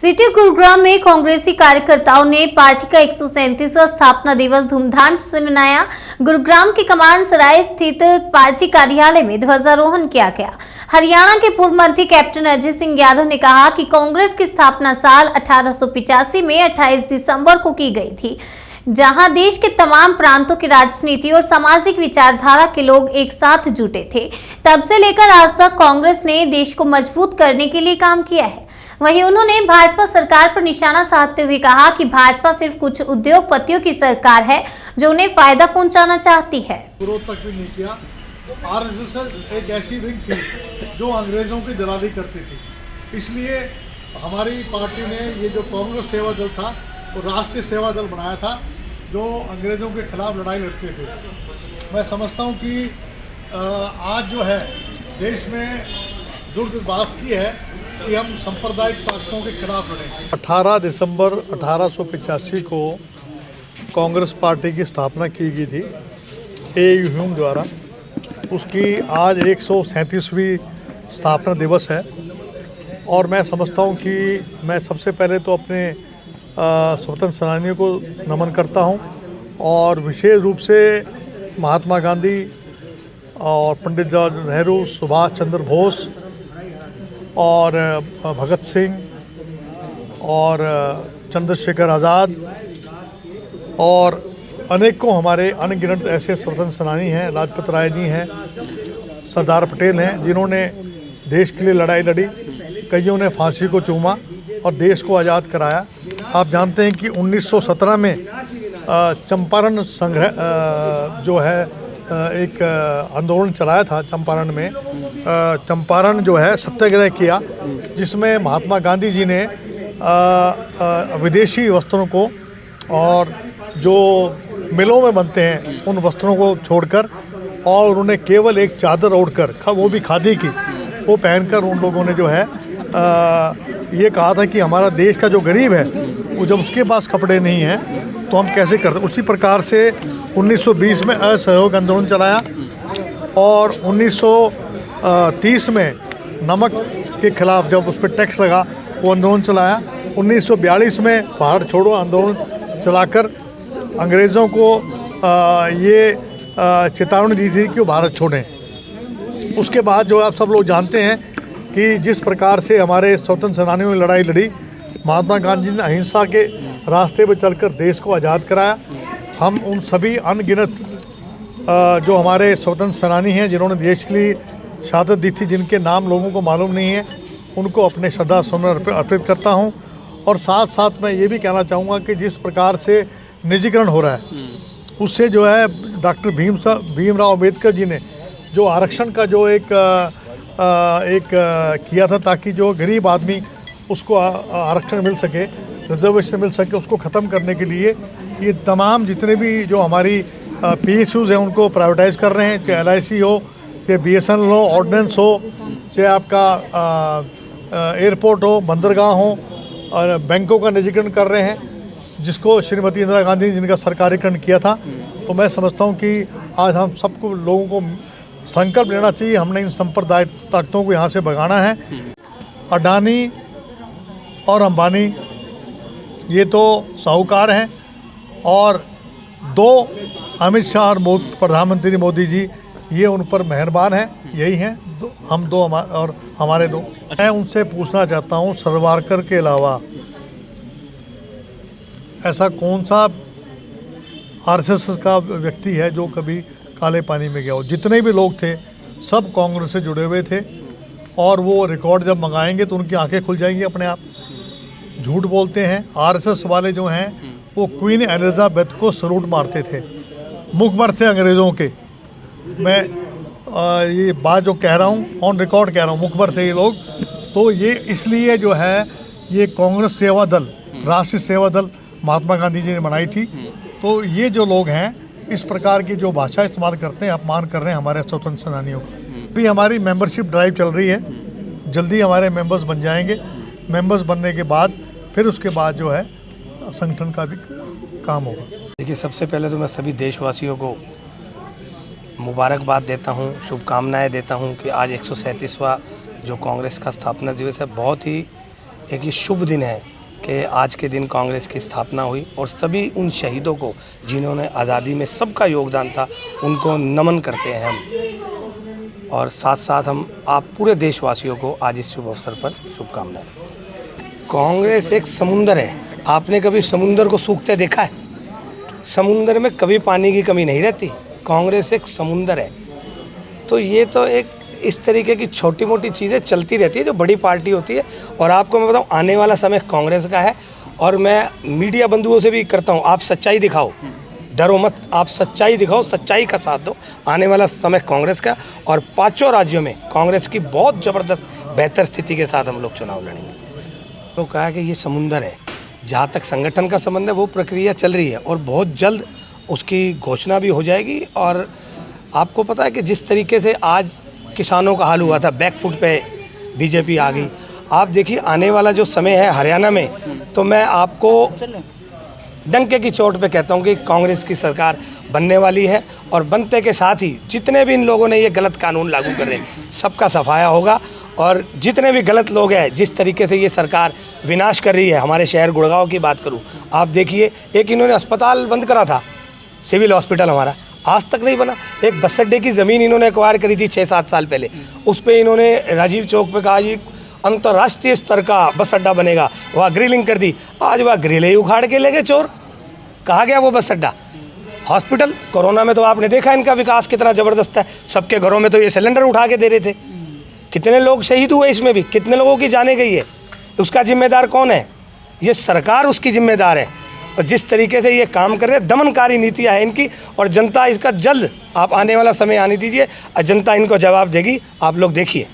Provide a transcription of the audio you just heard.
City Gurugram में कांग्रेसी कार्यकर्ताओं ने पार्टी का 137वां स्थापना दिवस धूमधाम से मनाया। गुरुग्राम के कमान सराय स्थित पार्टी कार्यालय में ध्वजारोहण किया गया। हरियाणा के पूर्व मंत्री कैप्टन अजय सिंह यादव ने कहा कि कांग्रेस की स्थापना साल 1885 में 28 दिसंबर को की गई थी, जहां देश के तमाम प्रांतों की राजनीति और सामाजिक विचारधारा के लोग एक साथ जुटे थे। तब से लेकर आज तक कांग्रेस ने देश को मजबूत करने के लिए काम किया है। वहीं उन्होंने भाजपा सरकार पर निशाना साधते हुए कहा कि भाजपा सिर्फ कुछ उद्योगपतियों की सरकार है जो उन्हें फायदा पहुंचाना चाहती है। विरोध तक भी नहीं किया। आरएसएस एक ऐसी विंग थी जो अंग्रेजों की दलाली करती थी, इसलिए हमारी पार्टी ने ये जो कांग्रेस सेवा दल था वो राष्ट्रीय सेवा दल बनाया था, जो अंग्रेजों के खिलाफ लड़ाई लड़ते थे। मैं समझता हूँ कि आज जो है देश में जरूरत बात की है कि हम सांप्रदायिक ताकतों के खिलाफ लड़ें। 18 दिसंबर 1885 को कांग्रेस पार्टी की स्थापना की गई थी ए.यू. ह्यूम द्वारा। उसकी आज 137वीं स्थापना दिवस है और मैं समझता हूँ कि मैं सबसे पहले तो अपने स्वतंत्र सेनानियों को नमन करता हूँ और विशेष रूप से महात्मा गांधी और पंडित जवाहरलाल नेहरू, सुभाष चंद्र बोस और भगत सिंह और चंद्रशेखर आज़ाद और अनेकों हमारे अनगिनत ऐसे स्वतंत्र सेनानी हैं, लाजपत राय जी हैं, सरदार पटेल हैं, जिन्होंने देश के लिए लड़ाई लड़ी। कईयों ने फांसी को चूमा और देश को आज़ाद कराया। आप जानते हैं कि 1917 में चंपारण संग्रह जो है एक आंदोलन चलाया था। चंपारण में चंपारण जो है सत्याग्रह किया, जिसमें महात्मा गांधी जी ने विदेशी वस्त्रों को और जो मिलों में बनते हैं उन वस्त्रों को छोड़कर और उन्होंने केवल एक चादर ओढ़कर, वो भी खादी की, वो पहनकर उन लोगों ने जो है ये कहा था कि हमारा देश का जो गरीब है वो जब उसके पास कपड़े नहीं हैं तो हम कैसे करते। उसी प्रकार से 1920 में असहयोग आंदोलन चलाया और 1930 में नमक के खिलाफ जब उस पर टैक्स लगा वो आंदोलन चलाया। 1942 में भारत छोड़ो आंदोलन चलाकर अंग्रेज़ों को ये चेतावनी दी थी कि वो भारत छोड़ें। उसके बाद जो आप सब लोग जानते हैं कि जिस प्रकार से हमारे स्वतंत्र सेनानियों ने लड़ाई लड़ी, महात्मा गांधी ने अहिंसा के रास्ते पर चलकर देश को आज़ाद कराया। हम उन सभी अनगिनत जो हमारे स्वतंत्र सेनानी हैं जिन्होंने देश के लिए शहादत दी थी, जिनके नाम लोगों को मालूम नहीं है, उनको अपने श्रद्धा सुमन अर्पित करता हूं। और साथ साथ मैं ये भी कहना चाहूँगा कि जिस प्रकार से निजीकरण हो रहा है उससे जो है डॉक्टर भीमराव अम्बेडकर जी ने जो आरक्षण का जो एक किया था ताकि जो गरीब आदमी उसको आरक्षण मिल सके, रिजर्वेशन मिल सके, उसको ख़त्म करने के लिए ये तमाम जितने भी जो हमारी PSUs हैं उनको प्राइवेटाइज़ कर रहे हैं, चाहे LIC हो, चाहे BSNL हो, ऑर्डिनेंस हो, चाहे आपका एयरपोर्ट हो, बंदरगाह हो, और बैंकों का निजीकरण कर रहे हैं, जिसको श्रीमती इंदिरा गांधी ने जिनका सरकारीकरण किया था। तो मैं समझता हूँ कि आज हम सबको लोगों को संकल्प लेना चाहिए, हमने इन सांप्रदायिक ताकतों को यहाँ से भगाना है। अडानी और अंबानी ये तो साहूकार हैं और दो अमित शाह और प्रधानमंत्री मोदी जी ये उन पर मेहरबान हैं, यही हैं हम दो और हमारे दो। मैं उनसे पूछना चाहता हूँ, सावरकर के अलावा ऐसा कौन सा आरएसएस का व्यक्ति है जो कभी काले पानी में गया हो? जितने भी लोग थे सब कांग्रेस से जुड़े हुए थे और वो रिकॉर्ड जब मंगाएंगे तो उनकी आंखें खुल जाएंगी अपने आप। झूठ बोलते हैं। आरएसएस वाले जो हैं वो क्वीन एलिजाबेथ को सलूट मारते थे, मुखबर थे अंग्रेज़ों के। मैं ये बात जो कह रहा हूँ ऑन रिकॉर्ड कह रहा हूँ, मुखबर थे ये लोग। तो ये इसलिए जो है ये कांग्रेस सेवा दल, राष्ट्रीय सेवा दल महात्मा गांधी जी ने बनाई थी। तो ये जो लोग हैं इस प्रकार की जो भाषा इस्तेमाल करते हैं, अपमान कर रहे हैं हमारे स्वतंत्र सेनानियों का। भी हमारी मेंबरशिप ड्राइव चल रही है, जल्दी हमारे मेंबर्स बन जाएंगे। मेंबर्स बनने के बाद फिर उसके बाद जो है संगठन का भी काम होगा। देखिए, सबसे पहले तो मैं सभी देशवासियों को मुबारकबाद देता हूं, शुभकामनाएं देता हूं कि आज 137वां जो कांग्रेस का स्थापना दिवस है, बहुत ही एक ये शुभ दिन है कि आज के दिन कांग्रेस की स्थापना हुई और सभी उन शहीदों को जिन्होंने आज़ादी में सबका योगदान था उनको नमन करते हैं हम। और साथ साथ हम आप पूरे देशवासियों को आज इस शुभ अवसर पर शुभकामनाएं। कांग्रेस एक समुंदर है। आपने कभी समुंदर को सूखते देखा है? समुंदर में कभी पानी की कमी नहीं रहती। कांग्रेस एक समुंदर है। तो ये तो एक इस तरीके की छोटी मोटी चीज़ें चलती रहती है जो बड़ी पार्टी होती है। और आपको मैं बताऊं, आने वाला समय कांग्रेस का है। और मैं मीडिया बंधुओं से भी करता हूं, आप सच्चाई दिखाओ, डरो मत, आप सच्चाई दिखाओ, सच्चाई का साथ दो। आने वाला समय कांग्रेस का और 5 राज्यों में कांग्रेस की बहुत ज़बरदस्त बेहतर स्थिति के साथ हम लोग चुनाव लड़ेंगे। तो कहा कि ये समुंदर है। जहाँ तक संगठन का संबंध है वो प्रक्रिया चल रही है और बहुत जल्द उसकी घोषणा भी हो जाएगी। और आपको पता है कि जिस तरीके से आज किसानों का हाल हुआ था, बैकफुट पे बीजेपी आ गई। आप देखिए आने वाला जो समय है हरियाणा में, तो मैं आपको डंके की चोट पे कहता हूँ कि कांग्रेस की सरकार बनने वाली है। और बनते के साथ ही जितने भी इन लोगों ने ये गलत कानून लागू कर रहे हैं सबका सफाया होगा। और जितने भी गलत लोग हैं, जिस तरीके से ये सरकार विनाश कर रही है, हमारे शहर गुड़गांव की बात करूँ, आप देखिए एक इन्होंने अस्पताल बंद करा था, सिविल हॉस्पिटल हमारा आज तक नहीं बना। एक बस अड्डे की ज़मीन इन्होंने एक्वायर करी थी 6-7 साल पहले, उस पर इन्होंने राजीव चौक पे कहा जी अंतर्राष्ट्रीय स्तर का बस अड्डा बनेगा, वहाँ ग्रिलिंग कर दी। आज वह ग्रिलें ही उखाड़ के ले गए चोर। कहाँ गया वो बस अड्डा? हॉस्पिटल कोरोना में तो आपने देखा इनका विकास कितना ज़बरदस्त है। सबके घरों में तो ये सिलेंडर उठा के दे रहे थे। कितने लोग शहीद हुए इसमें भी, कितने लोगों की जाने गई है। उसका जिम्मेदार कौन है? ये सरकार उसकी जिम्मेदार है। और जिस तरीके से ये काम कर रहे हैं, दमनकारी नीतियाँ हैं इनकी। और जनता इसका जल्द, आप आने वाला समय आने दीजिए, जनता इनको जवाब देगी। आप लोग देखिए।